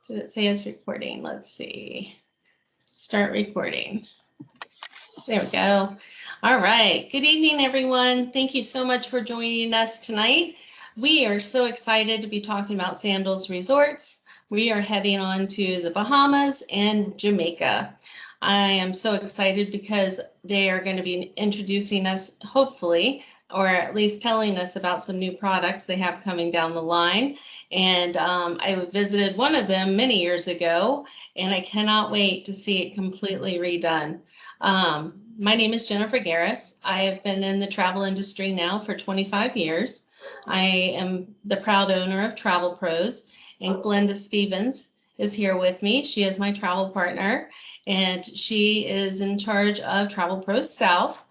Did it say it's recording? Let's see. Start recording. There we go. All right. Good evening, everyone. Thank you so much for joining us tonight. We are so excited to be talking about Sandals Resorts. We are heading on to the Bahamas and Jamaica. I am so excited because they are going to be introducing us, hopefully, or at least telling us about some new products they have coming down the line. And I visited one of them many years ago, and I cannot wait to see it completely redone. My name is Jennifer Garris. I have been in the travel industry now for 25 years. I am the proud owner of Travel Pros, and Glenda Stevens is here with me. She is my travel partner, and she is in charge of Travel Pros South.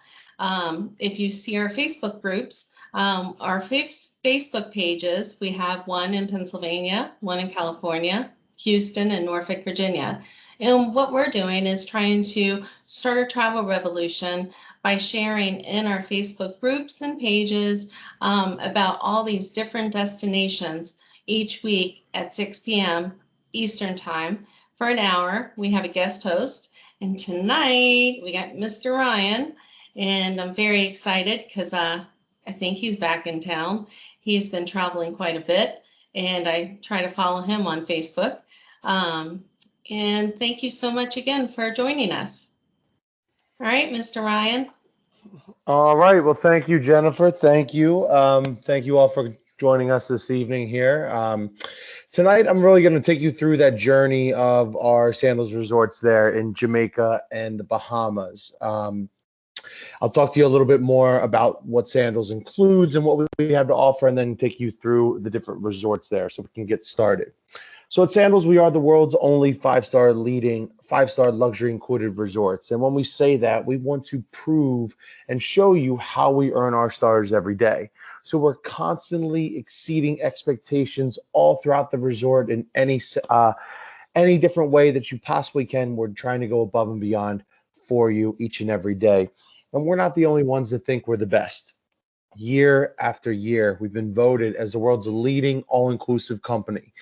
If you see our Facebook groups, our Facebook pages, we have one in Pennsylvania, one in California, Houston, and Norfolk, Virginia. And what we're doing is trying to start a travel revolution by sharing in our Facebook groups and pages about all these different destinations each week at 6 p.m. Eastern Time for an hour. We have a guest host. And tonight we got Mr. Ryan. And I'm very excited because I think he's back in town. He's been traveling quite a bit, and I try to follow him on Facebook. And thank you so much again for joining us. All right, Mr. Ryan. All right. Well, thank you, Jennifer. Thank you. Thank you all for joining us this evening here. Tonight, I'm really going to take you through that journey of our Sandals resorts there in Jamaica and the Bahamas. I'll talk to you a little bit more about what Sandals includes and what we have to offer, and then take you through the different resorts there so we can get started. So at Sandals, we are the world's only five-star luxury included resorts. And when we say that, we want to prove and show you how we earn our stars every day. So we're constantly exceeding expectations all throughout the resort in any different way that you possibly can. We're trying to go above and beyond for you each and every day. And we're not the only ones that think we're the best. Year after year, we've been voted as the world's leading all-inclusive company,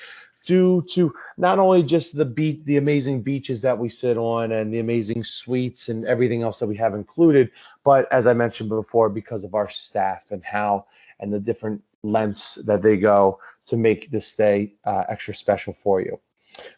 due to not only just the amazing beaches that we sit on and the amazing suites and everything else that we have included, but as I mentioned before, because of our staff and the different lengths that they go to make this stay extra special for you.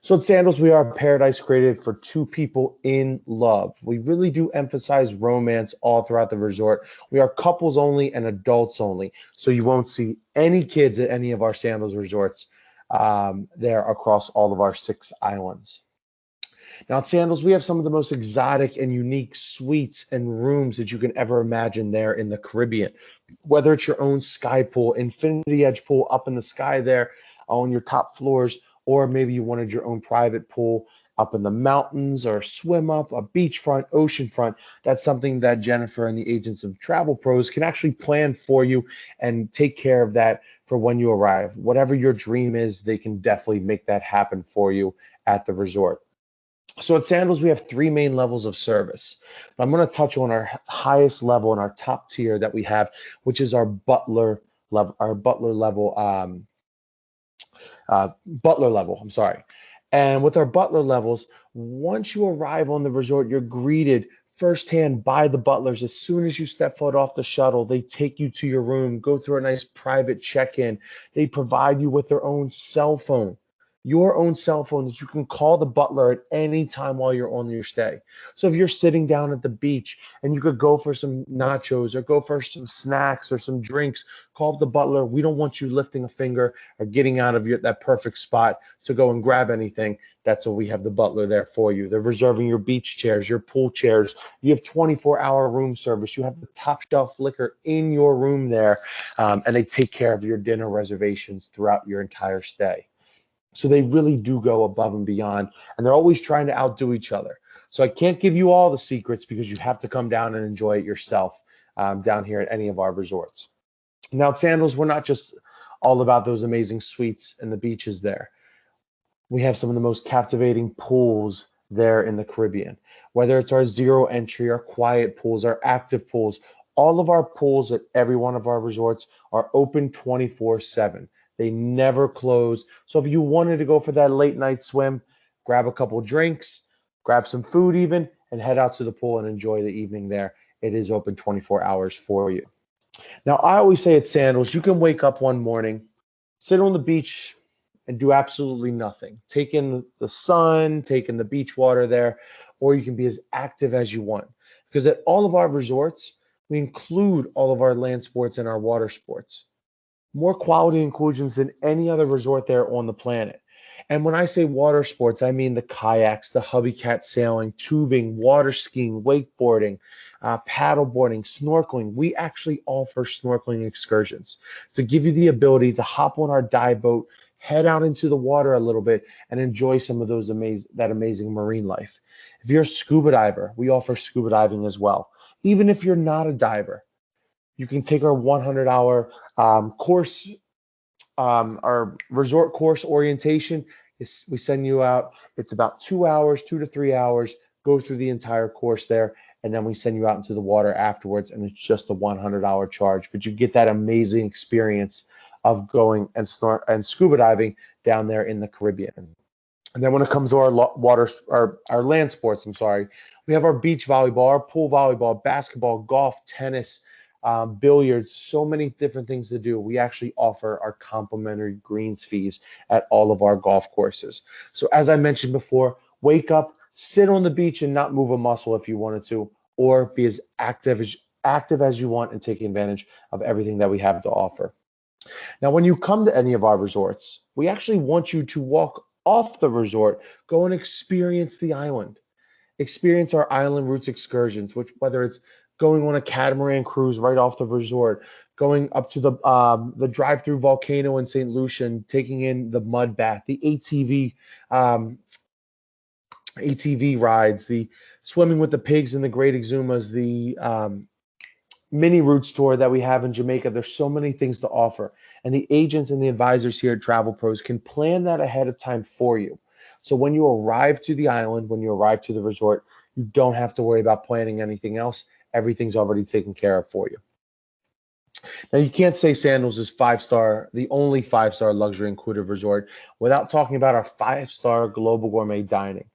So at Sandals, we are a paradise created for two people in love. We really do emphasize romance all throughout the resort. We are couples only and adults only, so you won't see any kids at any of our Sandals resorts there across all of our 6 islands. Now at Sandals, we have some of the most exotic and unique suites and rooms that you can ever imagine there in the Caribbean. Whether it's your own sky pool, infinity edge pool up in the sky there on your top floors, or maybe you wanted your own private pool up in the mountains, or swim up, a beachfront, oceanfront. That's something that Jennifer and the agents of Travel Pros can actually plan for you and take care of that for when you arrive. Whatever your dream is, they can definitely make that happen for you at the resort. So at Sandals, we have 3 main levels of service. I'm going to touch on our highest level and our top tier that we have, which is our butler level. I'm sorry. And with our butler levels, once you arrive on the resort, you're greeted firsthand by the butlers. As soon as you step foot off the shuttle, they take you to your room, go through a nice private check-in. They provide you with their own cell phone, your own cell phone that you can call the butler at any time while you're on your stay. So if you're sitting down at the beach and you could go for some nachos or go for some snacks or some drinks, call the butler. We don't want you lifting a finger or getting out of that perfect spot to go and grab anything. That's what we have the butler there for you. They're reserving your beach chairs, your pool chairs. You have 24-hour room service. You have the top shelf liquor in your room there, and they take care of your dinner reservations throughout your entire stay. So they really do go above and beyond, and they're always trying to outdo each other. So I can't give you all the secrets because you have to come down and enjoy it yourself down here at any of our resorts. Now at Sandals, we're not just all about those amazing suites and the beaches there. We have some of the most captivating pools there in the Caribbean. Whether it's our zero entry, our quiet pools, our active pools, All of our pools at every one of our resorts are open 24/7. They never close. So if you wanted to go for that late night swim, grab a couple drinks, grab some food even, and head out to the pool and enjoy the evening there. It is open 24 hours for you. Now, I always say at Sandals, you can wake up one morning, sit on the beach, and do absolutely nothing. Take in the sun, take in the beach water there, or you can be as active as you want. Because at all of our resorts, we include all of our land sports and our water sports. More quality inclusions than any other resort there on the planet. And when I say water sports, I mean the kayaks, the hubby cat sailing, tubing, water skiing, wakeboarding, paddle boarding, snorkeling. We actually offer snorkeling excursions to give you the ability to hop on our dive boat, head out into the water a little bit, and enjoy some of those amazing marine life. If you're a scuba diver, we offer scuba diving as well. Even if you're not a diver, you can take our 100-hour course, our resort course orientation. We send you out. It's about 2 hours, 2 to 3 hours, go through the entire course there, and then we send you out into the water afterwards, and it's just a $100 charge. But you get that amazing experience of going and scuba diving down there in the Caribbean. And then when it comes to our land sports, we have our beach volleyball, our pool volleyball, basketball, golf, tennis, billiards, so many different things to do. We actually offer our complimentary greens fees at all of our golf courses. So as I mentioned before, wake up, sit on the beach and not move a muscle if you wanted to, or be as active as you want and take advantage of everything that we have to offer. Now, when you come to any of our resorts, we actually want you to walk off the resort, go and experience the island. Experience our island routes excursions, which whether it's going on a catamaran cruise right off the resort, going up to the drive-through volcano in St. Lucia and taking in the mud bath, the ATV rides, the swimming with the pigs and the great Exumas, the mini routes tour that we have in Jamaica. There's so many things to offer. And the agents and the advisors here at Travel Pros can plan that ahead of time for you. So when you arrive to the island, when you arrive to the resort, you don't have to worry about planning anything else. Everything's already taken care of for you. Now, you can't say Sandals is the only five-star luxury included resort without talking about our five-star global gourmet dining.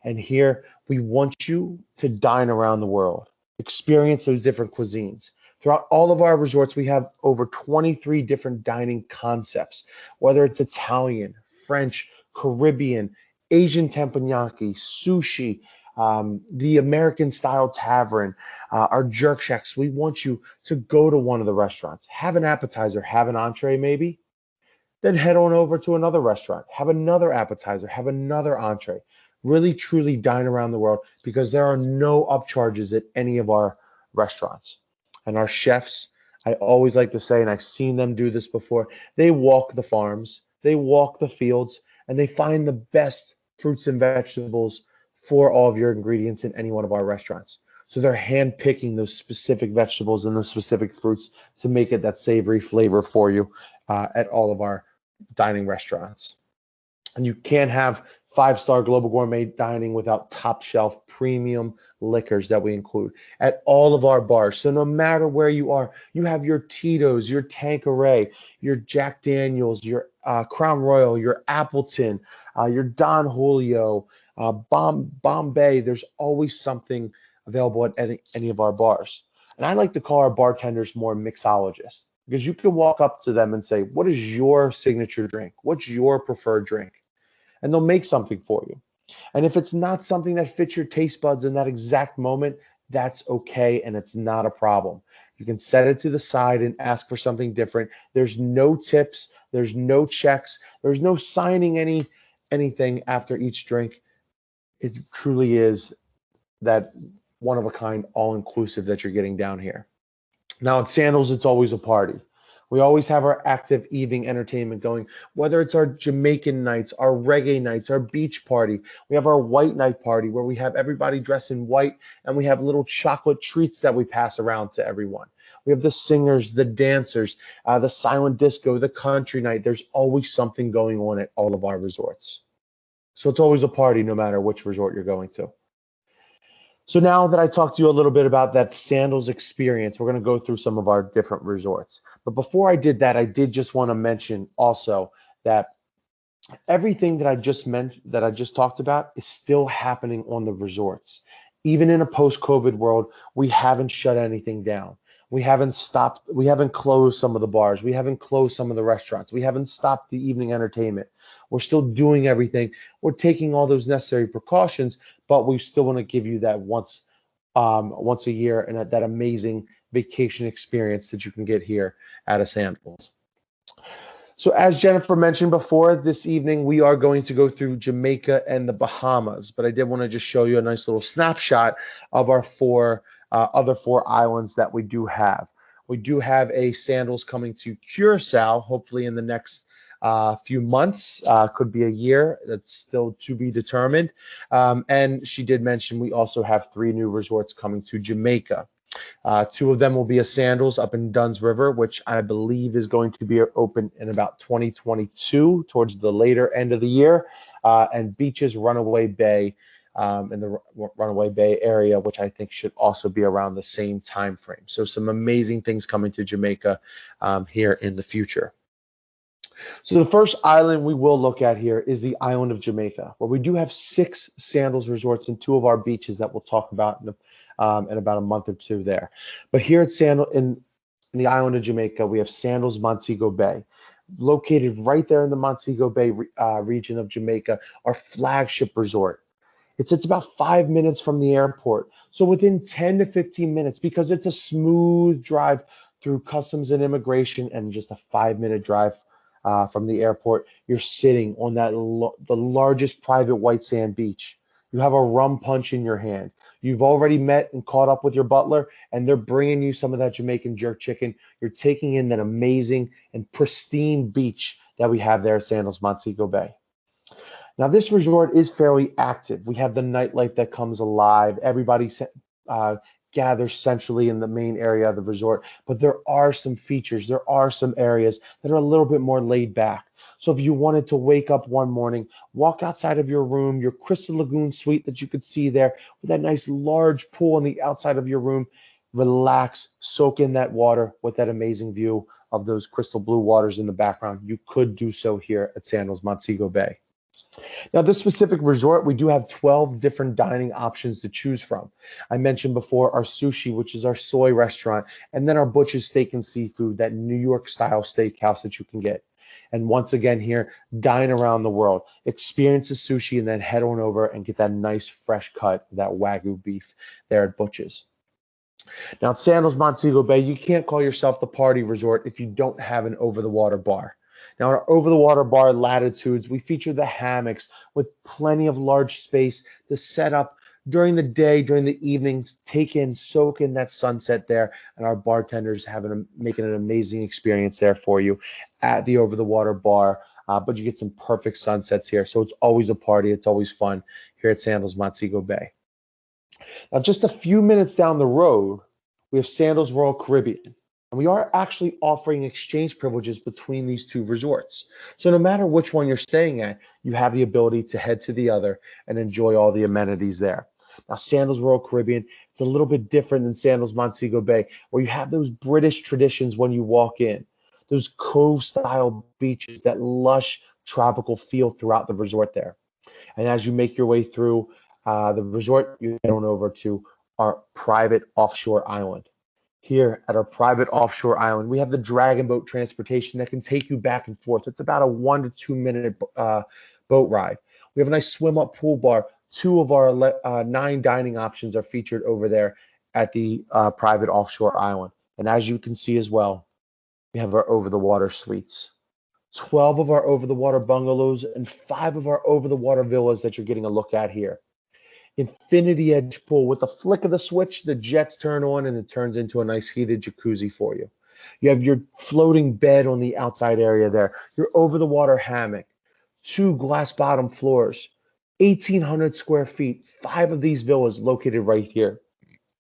And here we want you to dine around the world, experience those different cuisines. Throughout all of our resorts, we have over 23 different dining concepts, whether it's Italian, French, Caribbean, Asian teppanyaki, sushi, the American style tavern, our jerk shacks. We want you to go to one of the restaurants, have an appetizer, have an entree maybe, then head on over to another restaurant, have another appetizer, have another entree. Really, truly dine around the world because there are no upcharges at any of our restaurants. And our chefs, I always like to say, and I've seen them do this before, they walk the farms, they walk the fields, and they find the best fruits and vegetables for all of your ingredients in any one of our restaurants. So they're hand picking those specific vegetables and those specific fruits to make it that savory flavor for you at all of our dining restaurants. And you can't have five-star global gourmet dining without top shelf premium liquors that we include at all of our bars. So no matter where you are, you have your Tito's, your Tanqueray, your Jack Daniels, your Crown Royal, your Appleton, your Don Julio, Bombay. There's always something available at any of our bars. And I like to call our bartenders more mixologists because you can walk up to them and say, what is your signature drink? What's your preferred drink? And they'll make something for you. And if it's not something that fits your taste buds in that exact moment, that's okay and it's not a problem. You can set it to the side and ask for something different. There's no tips, there's no checks, there's no signing anything after each drink. It truly is that one of a kind, all inclusive that you're getting down here. Now at Sandals, it's always a party. We always have our active evening entertainment going, whether it's our Jamaican nights, our reggae nights, our beach party. We have our white night party where we have everybody dressed in white and we have little chocolate treats that we pass around to everyone. We have the singers, the dancers, the silent disco, the country night. There's always something going on at all of our resorts. So it's always a party no matter which resort you're going to. So now that I talked to you a little bit about that Sandals experience, we're going to go through some of our different resorts. But before I did that, I did just want to mention also that everything that I just mentioned, that I just talked about, is still happening on the resorts. Even in a post-COVID world, we haven't shut anything down. We haven't stopped, we haven't closed some of the bars, we haven't closed some of the restaurants, we haven't stopped the evening entertainment. We're still doing everything. We're taking all those necessary precautions, but we still want to give you that once a year and that amazing vacation experience that you can get here at a Sandals. So as Jennifer mentioned before, this evening we are going to go through Jamaica and the Bahamas, but I did want to just show you a nice little snapshot of our other four islands that we do have. We do have a Sandals coming to Curacao, hopefully in the next few months, could be a year. That's still to be determined. And she did mention we also have 3 new resorts coming to Jamaica. 2 of them will be a Sandals up in Dunn's River, which I believe is going to be open in about 2022, towards the later end of the year, and Beaches Runaway Bay in the Runaway Bay area, which I think should also be around the same time frame. So some amazing things coming to Jamaica here in the future. So the first island we will look at here is the island of Jamaica, where we do have 6 Sandals resorts and 2 of our beaches that we'll talk about in about a month or 2 there. But here at in the island of Jamaica, we have Sandals Montego Bay, located right there in the Montego Bay region of Jamaica, our flagship resort. It's about 5 minutes from the airport. So within 10 to 15 minutes, because it's a smooth drive through customs and immigration and just a 5-minute drive from the airport, you're sitting on the largest private white sand beach. You have a rum punch in your hand. You've already met and caught up with your butler, and they're bringing you some of that Jamaican jerk chicken. You're taking in that amazing and pristine beach that we have there at Sandals Montego Bay. Now, this resort is fairly active. We have the nightlife that comes alive. Everybody gathers centrally in the main area of the resort, but there are some features. There are some areas that are a little bit more laid back. So if you wanted to wake up one morning, walk outside of your room, your Crystal Lagoon suite that you could see there with that nice large pool on the outside of your room, relax, soak in that water with that amazing view of those crystal blue waters in the background, you could do so here at Sandals Montego Bay. Now, this specific resort, we do have 12 different dining options to choose from. I mentioned before our sushi, which is our soy restaurant, and then our Butcher's Steak and Seafood, that New York style steakhouse that you can get. And once again here, dine around the world, experience the sushi, and then head on over and get that nice fresh cut, that Wagyu beef there at Butcher's. Now, at Sandals Montego Bay, you can't call yourself the party resort if you don't have an over-the-water bar. Now, in our over-the-water bar latitudes, we feature the hammocks with plenty of large space to set up during the day, during the evenings, soak in that sunset there, and our bartenders making an amazing experience there for you at the over-the-water bar. But you get some perfect sunsets here, so it's always a party. It's always fun here at Sandals Montego Bay. Now, just a few minutes down the road, we have Sandals Royal Caribbean. And we are actually offering exchange privileges between these 2 resorts. So no matter which one you're staying at, you have the ability to head to the other and enjoy all the amenities there. Now, Sandals Royal Caribbean, it's a little bit different than Sandals Montego Bay, where you have those British traditions when you walk in, those cove-style beaches, that lush tropical feel throughout the resort there. And as you make your way through the resort, you head on over to our private offshore island. Here at our private offshore island, we have the dragon boat transportation that can take you back and forth. It's about a 1 to 2 minute boat ride. We have a nice swim up pool bar. 2 of our 9 dining options are featured over there at the private offshore island. And as you can see as well, we have our over the water suites. 12 of our over the water bungalows and 5 of our over the water villas that you're getting a look at here. Infinity edge pool. With the flick of the switch, the jets turn on and it turns into a nice heated jacuzzi for you. You have your floating bed on the outside area there, your over the water hammock, 2 glass bottom floors, 1,800 square feet, 5 of these villas located right here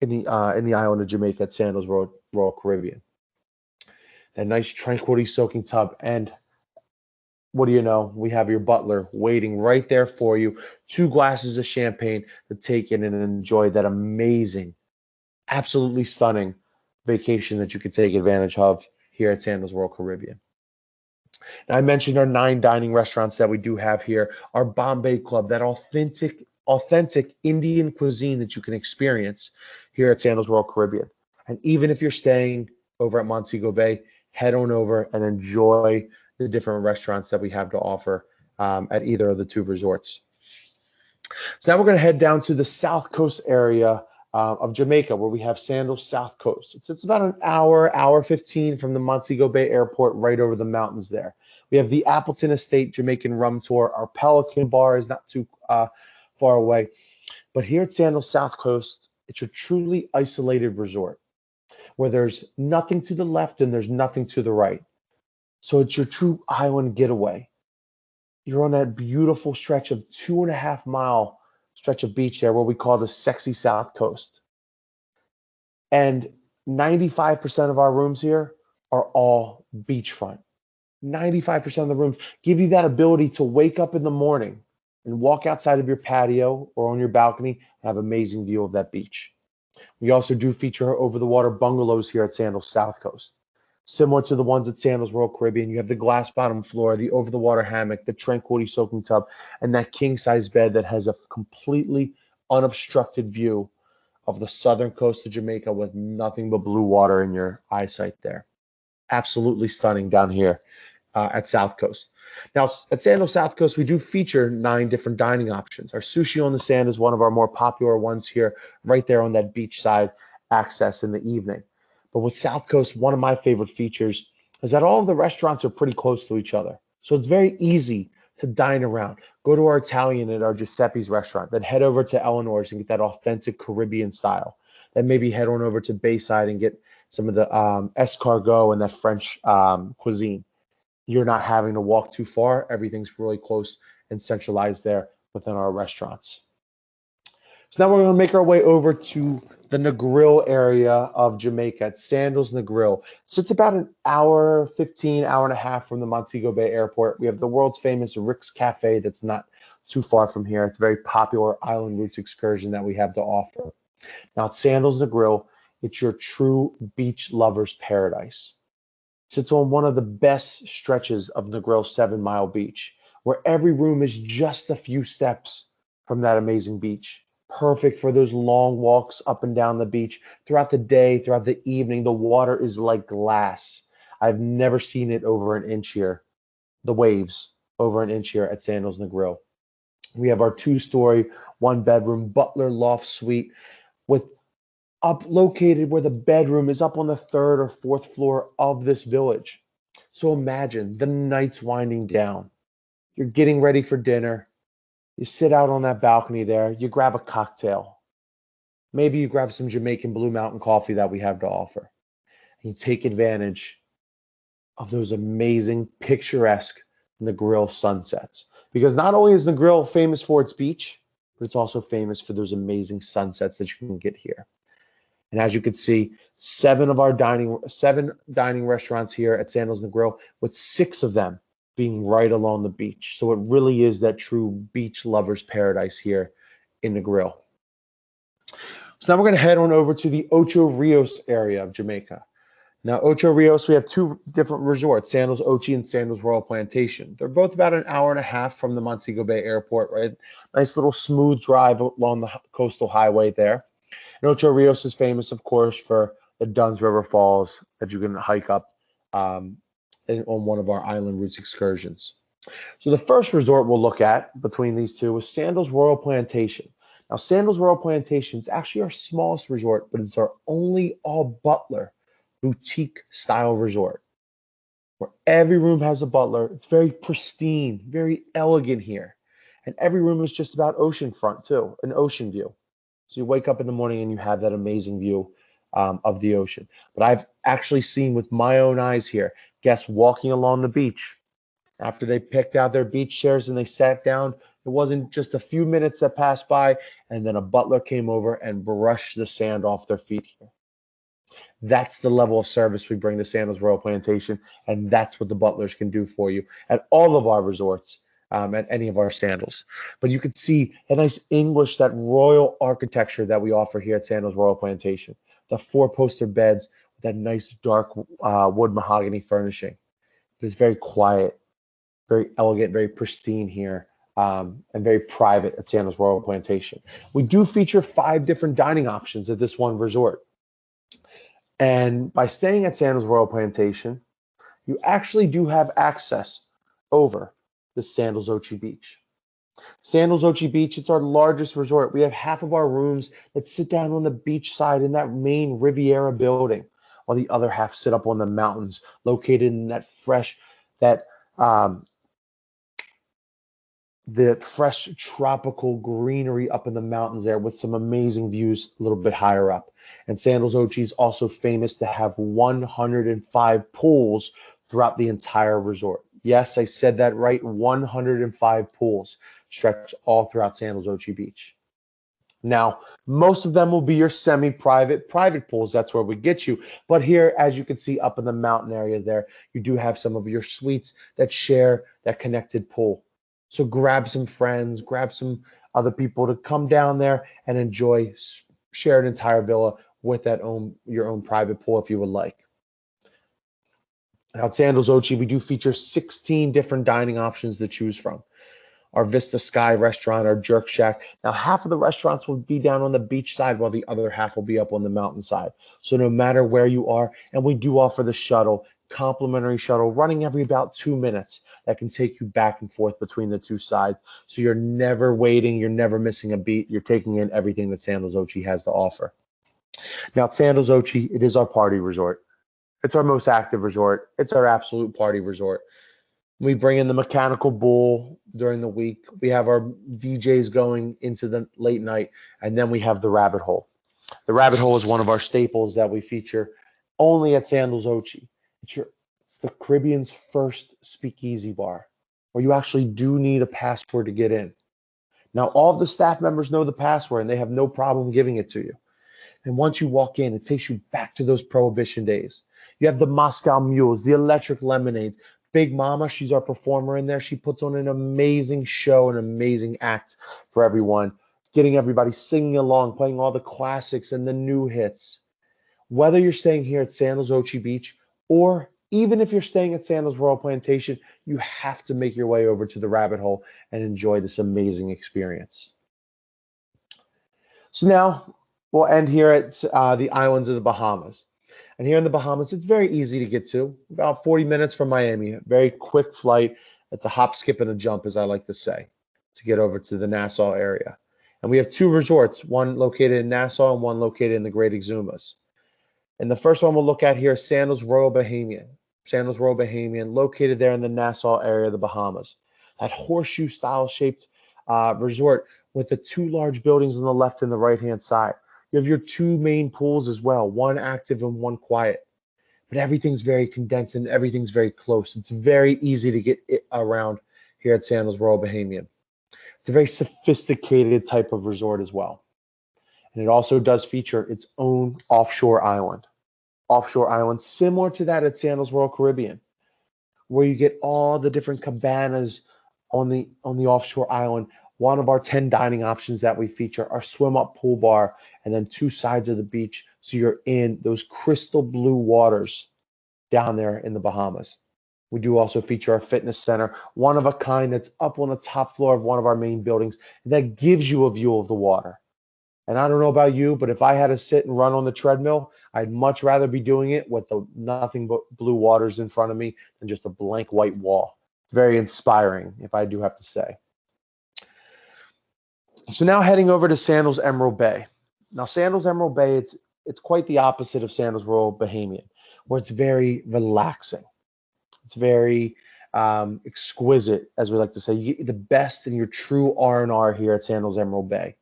in the island of Jamaica at Sandals Royal Caribbean. That nice tranquility soaking tub. And what do you know? We have your butler waiting right there for you. 2 glasses of champagne to take in and enjoy that amazing, absolutely stunning vacation that you could take advantage of here at Sandals World Caribbean. Now, I mentioned our 9 dining restaurants that we do have here. Our Bombay Club, that authentic Indian cuisine that you can experience here at Sandals World Caribbean. And even if you're staying over at Montego Bay, head on over and enjoy the different restaurants that we have to offer at either of the 2 resorts. So now we're going to head down to the South Coast area of Jamaica, where we have Sandals South Coast. It's about an hour 15 from the Montego Bay Airport, right over the mountains there. We have the Appleton Estate Jamaican Rum Tour. Our Pelican Bar is not too far away. But here at Sandals South Coast, it's a truly isolated resort where there's nothing to the left and there's nothing to the right. So it's your true island getaway. You're on that beautiful stretch of 2.5 mile stretch of beach there, where we call the sexy South Coast. And 95% of our rooms here are all beachfront. 95% of the rooms give you that ability to wake up in the morning and walk outside of your patio or on your balcony and have an amazing view of that beach. We also do feature over-the-water bungalows here at Sandals South Coast. Similar to the ones at Sandals Royal Caribbean, you have the glass bottom floor, the over-the-water hammock, the tranquility soaking tub, and that king-size bed that has a completely unobstructed view of the southern coast of Jamaica with nothing but blue water in your eyesight there. Absolutely stunning down here at South Coast. Now, at Sandals South Coast, we do feature 9 different dining options. Our sushi on the sand is one of our more popular ones here, right there on that beachside access in the evening. But with South Coast, one of my favorite features is that all of the restaurants are pretty close to each other. So it's very easy to dine around. Go to our Italian at our Giuseppe's restaurant, then head over to Eleanor's and get that authentic Caribbean style. Then maybe head on over to Bayside and get some of the escargot and that French cuisine. You're not having to walk too far. Everything's really close and centralized there within our restaurants. So now we're going to make our way over to the Negril area of Jamaica at Sandals Negril. So it's about an hour 15, hour and a half from the Montego Bay Airport. We have the world's famous Rick's Cafe that's not too far from here. It's a very popular island roots excursion that we have to offer. Now at Sandals Negril, it's your true beach lover's paradise. It sits on one of the best stretches of Negril 7 Mile Beach, where every room is just a few steps from that amazing beach. Perfect for those long walks up and down the beach. Throughout the day, throughout the evening, the water is like glass. I've never seen it over an inch here. The waves over an inch here at Sandals Negril. We have our 2-story, 1-bedroom butler loft suite with located where the bedroom is up on the 3rd or 4th floor of this village. So imagine the night's winding down. You're getting ready for dinner. You sit out on that balcony there, you grab a cocktail. Maybe you grab some Jamaican Blue Mountain coffee that we have to offer. And you take advantage of those amazing, picturesque Negril sunsets. Because not only is Negril famous for its beach, but it's also famous for those amazing sunsets that you can get here. And as you can see, 7 dining restaurants here at Sandals Negril, with 6 of them being right along the beach. So it really is that true beach lover's paradise here in Negril. So now we're going to head on over to the Ocho Rios area of Jamaica. Now, Ocho Rios, we have 2 different resorts, Sandals Ochi and Sandals Royal Plantation. They're both about an hour and a half from the Montego Bay Airport, right? Nice little smooth drive along the coastal highway there. And Ocho Rios is famous, of course, for the Dunn's River Falls that you can hike up on one of our island routes excursions. So the first resort we'll look at between these 2 is Sandals Royal Plantation. Now, Sandals Royal Plantation is actually our smallest resort, but it's our only all-butler boutique style resort where every room has a butler. It's very pristine, very elegant here. And every room is just about oceanfront too, an ocean view. So you wake up in the morning and you have that amazing view of the ocean. But I've actually seen with my own eyes here, guests walking along the beach. After they picked out their beach chairs and they sat down, it wasn't just a few minutes that passed by, and then a butler came over and brushed the sand off their feet here. That's the level of service we bring to Sandals Royal Plantation, and that's what the butlers can do for you at all of our resorts, at any of our Sandals. But you can see a nice English, that royal architecture that we offer here at Sandals Royal Plantation. The four-poster beds with that nice dark wood mahogany furnishing. It's very quiet, very elegant, very pristine here, and very private at Sandals Royal Plantation. We do feature 5 different dining options at this one resort. And by staying at Sandals Royal Plantation, you actually do have access over the Sandals Ochi Beach. Sandals Ochi Beach, it's our largest resort. We have half of our rooms that sit down on the beach side in that main Riviera building, while the other half sit up on the mountains located in that um, the fresh tropical greenery up in the mountains there with some amazing views a little bit higher up. And Sandals Ochi is also famous to have 105 pools throughout the entire resort. Yes, I said that right. 105 pools stretch all throughout Sandals Ochi Beach. Now, most of them will be your semi-private, private pools. That's where we get you. But here, as you can see up in the mountain area there, you do have some of your suites that share that connected pool. So grab some friends, grab some other people to come down there and enjoy, share an entire villa with your own private pool if you would like. Now at Sandals Ochi, we do feature 16 different dining options to choose from. Our Vista Sky restaurant, our Jerk Shack. Now, half of the restaurants will be down on the beach side while the other half will be up on the mountainside. So no matter where you are, and we do offer the shuttle, complimentary shuttle, running every about 2 minutes that can take you back and forth between the two sides. So you're never waiting, you're never missing a beat. You're taking in everything that Sandals Ochi has to offer. Now, at Sandals Ochi, it is our party resort. It's our most active resort. It's our absolute party resort. We bring in the mechanical bull during the week. We have our DJs going into the late night, and then we have the rabbit hole. The rabbit hole is one of our staples that we feature only at Sandals Ochi. It's the Caribbean's first speakeasy bar, where you actually do need a password to get in. Now, all of the staff members know the password, and they have no problem giving it to you. And once you walk in, it takes you back to those prohibition days. You have the Moscow Mules, the electric lemonades. Big Mama, she's our performer in there. She puts on an amazing show, an amazing act for everyone, getting everybody singing along, playing all the classics and the new hits. Whether you're staying here at Sandals Ochi Beach, or even if you're staying at Sandals Royal Plantation, you have to make your way over to the rabbit hole and enjoy this amazing experience. So now we'll end here at the islands of the Bahamas. And here in the Bahamas, it's very easy to get to, about 40 minutes from Miami. A very quick flight. It's a hop, skip, and a jump, as I like to say, to get over to the Nassau area. And we have 2 resorts, one located in Nassau and one located in the Great Exumas. And the first one we'll look at here is Sandals Royal Bahamian. Sandals Royal Bahamian, located there in the Nassau area of the Bahamas. That horseshoe-style shaped resort with the 2 large buildings on the left and the right-hand side. You have your 2 main pools as well, one active and one quiet. But everything's very condensed and everything's very close. It's very easy to get around here at Sandals Royal Bahamian. It's a very sophisticated type of resort as well. And it also does feature its own offshore island. Offshore island similar to that at Sandals Royal Caribbean, where you get all the different cabanas on the offshore island. One of our 10 dining options that we feature, our swim-up pool bar, and then 2 sides of the beach. So you're in those crystal blue waters down there in the Bahamas. We do also feature our fitness center, one of a kind that's up on the top floor of one of our main buildings that gives you a view of the water. And I don't know about you, but if I had to sit and run on the treadmill, I'd much rather be doing it with nothing but blue waters in front of me than just a blank white wall. It's very inspiring, if I do have to say. So now heading over to Sandals Emerald Bay. Now Sandals Emerald Bay, it's quite the opposite of Sandals Royal Bahamian, where it's very relaxing. It's very exquisite, as we like to say. You get the best in your true R&R here at Sandals Emerald Bay.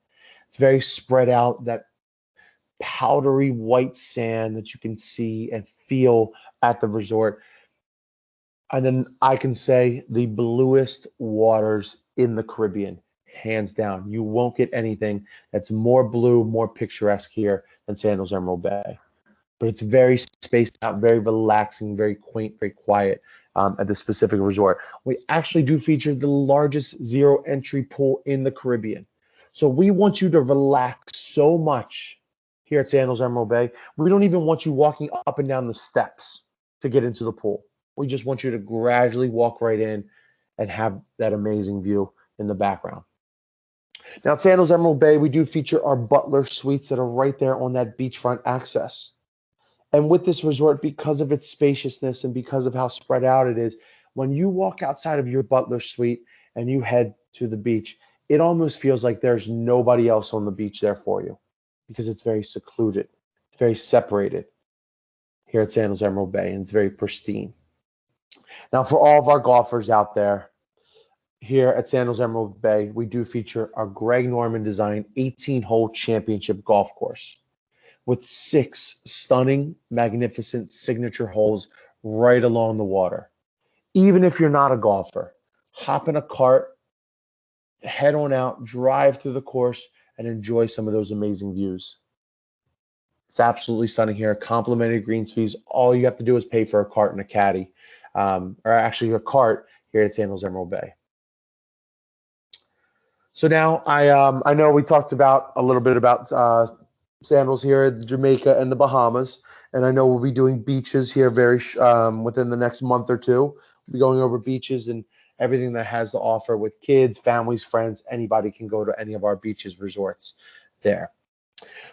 It's very spread out, that powdery white sand that you can see and feel at the resort. And then I can say the bluest waters in the Caribbean, hands down. You won't get anything that's more blue, more picturesque here than Sandals Emerald Bay. but it's very spaced out, very relaxing, very quaint, very quiet at this specific resort. We actually do feature the largest zero entry pool in the Caribbean. So we want you to relax so much here at Sandals Emerald Bay. We don't even want you walking up and down the steps to get into the pool. We just want you to gradually walk right in and have that amazing view in the background. Now at Sandals Emerald Bay, we do feature our butler suites that are right there on that beachfront access. And with this resort, because of its spaciousness and because of how spread out it is, when you walk outside of your butler suite and you head to the beach, it almost feels like there's nobody else on the beach there for you because it's very secluded. It's very separated here at Sandals Emerald Bay, and it's very pristine. Now, for all of our golfers out there, here at Sandals Emerald Bay, we do feature our Greg Norman designed 18-hole championship golf course with 6 stunning, magnificent signature holes right along the water. Even if you're not a golfer, hop in a cart, head on out, drive through the course, and enjoy some of those amazing views. It's absolutely stunning here. Complimentary greens fees. All you have to do is pay for a cart and a caddy, or actually a cart here at Sandals Emerald Bay. So now I know we talked about a little bit about Sandals here at Jamaica and the Bahamas, and I know we'll be doing beaches here very within the next month or two. We'll be going over beaches and everything that has to offer with kids, families, friends. Anybody can go to any of our beaches, resorts there.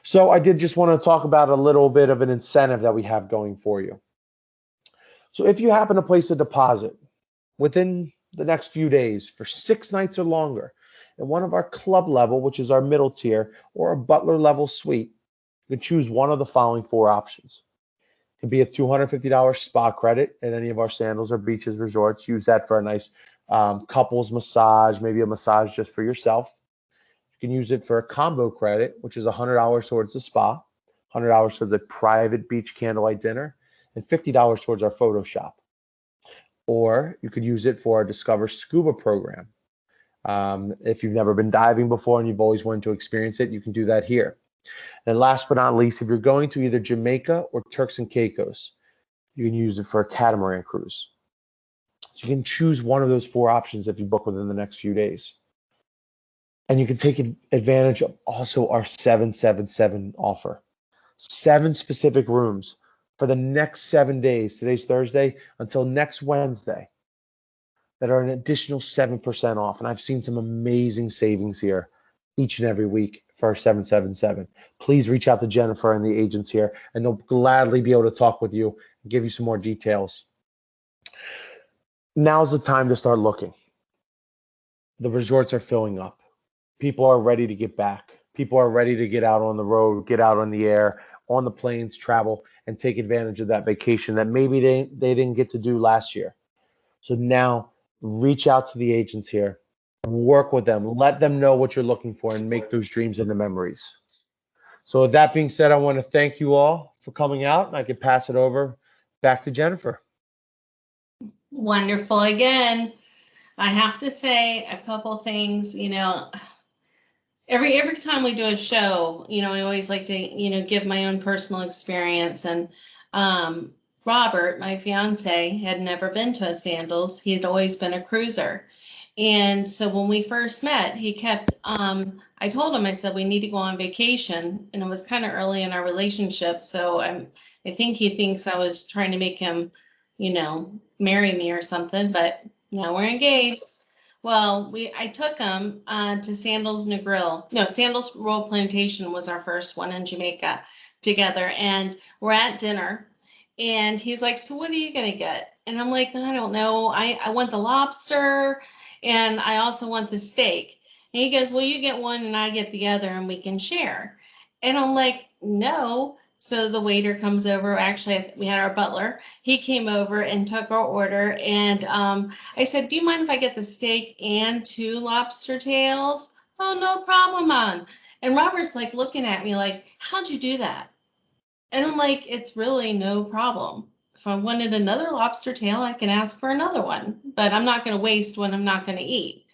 So I did just want to talk about a little bit of an incentive that we have going for you. So if you happen to place a deposit within the next few days for 6 nights or longer in one of our club level, which is our middle tier, or a butler level suite, you can choose one of the following 4 options. It can be a $250 spa credit at any of our Sandals or beaches resorts. Use that for a nice couples massage, maybe a massage just for yourself. You can use it for a combo credit, which is $100 towards the spa, $100 for the private beach candlelight dinner, and $50 towards our photo shop. Or you could use it for our Discover Scuba program. If you've never been diving before and you've always wanted to experience it, you can do that here. And last but not least, if you're going to either Jamaica or Turks and Caicos, you can use it for a catamaran cruise. So you can choose one of those 4 options if you book within the next few days. And you can take advantage of also our 777 offer. 7 specific rooms for the next 7 days. Today's Thursday until next Wednesday, that are an additional 7% off. And I've seen some amazing savings here each and every week for our 777. Please reach out to Jennifer and the agents here, and they'll gladly be able to talk with you and give you some more details. Now's the time to start looking. The resorts are filling up. People are ready to get back. People are ready to get out on the road, get out on the air, on the planes, travel, and take advantage of that vacation that maybe they didn't get to do last year. So now reach out to the agents here, work with them, let them know what you're looking for, and make those dreams into memories. So with that being said, I want to thank you all for coming out, and I can pass it over back to Jennifer. Wonderful. Again, I have to say a couple things, every time we do a show, I always like to, give my own personal experience. And Robert, my fiance, had never been to a Sandals. He had always been a cruiser. And so when we first met, he kept, I told him, I said, we need to go on vacation. And it was kind of early in our relationship. So I think he thinks I was trying to make him, marry me or something, but now we're engaged. Well, I took him to Sandals Negril. No, Sandals Royal Plantation was our first one in Jamaica together. And we're at dinner. And he's like, so what are you going to get? And I'm like, I don't know. I want the lobster, and I also want the steak. And he goes, well, you get one and I get the other and we can share. And I'm like, no. So the waiter comes over. Actually, we had our butler. He came over and took our order. And I said, do you mind if I get the steak and 2 lobster tails? Oh, no problem, Mom. And Robert's like looking at me like, how'd you do that? And I'm like, it's really no problem. If I wanted another lobster tail, I can ask for another one, but I'm not going to waste one I'm not going to eat.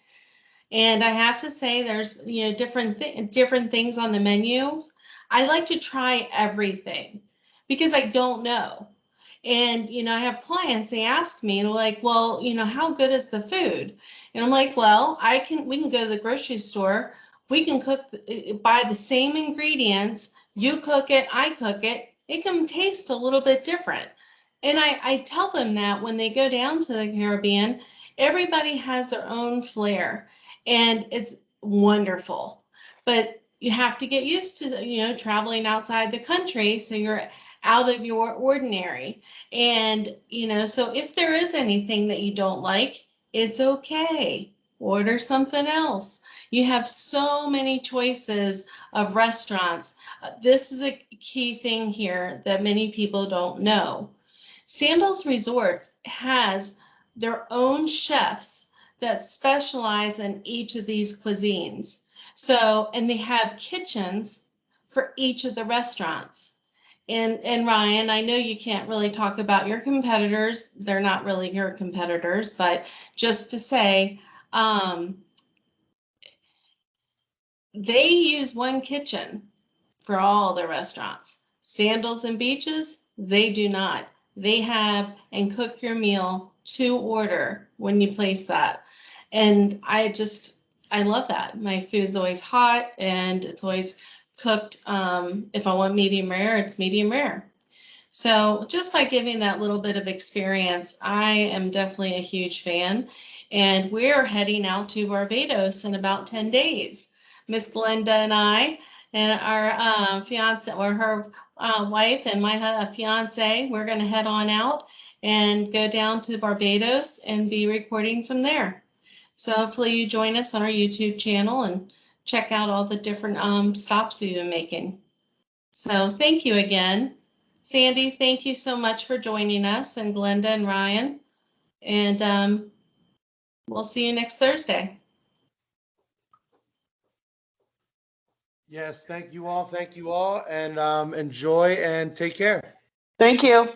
And I have to say, there's different things on the menus. I like to try everything because I don't know. And, I have clients, they ask me like, well, how good is the food? And I'm like, well, we can go to the grocery store. We can buy the same ingredients. You cook it, I cook it. It can taste a little bit different. And I tell them that when they go down to the Caribbean, everybody has their own flair and it's wonderful. But you have to get used to, traveling outside the country. So you're out of your ordinary. And, so if there is anything that you don't like, it's okay. Order something else. You have so many choices of restaurants. This is a key thing here that many people don't know. Sandals Resorts has their own chefs that specialize in each of these cuisines. So, and they have kitchens for each of the restaurants. And Ryan, I know you can't really talk about your competitors. They're not really your competitors, but just to say, they use one kitchen for all their restaurants. Sandals and Beaches, they do not. They have and cook your meal to order when you place that. And I love that. My food's always hot and it's always cooked. If I want medium rare, it's medium rare. So just by giving that little bit of experience, I am definitely a huge fan. And we're heading out to Barbados in about 10 days. Miss Glenda and I and our fiance or her wife and my fiance, we're going to head on out and go down to Barbados and be recording from there. So hopefully you join us on our YouTube channel and check out all the different stops we've been making. So thank you again. Sandy, thank you so much for joining us, and Glenda and Ryan. And we'll see you next Thursday. Yes, thank you all. Thank you all. And enjoy and take care. Thank you.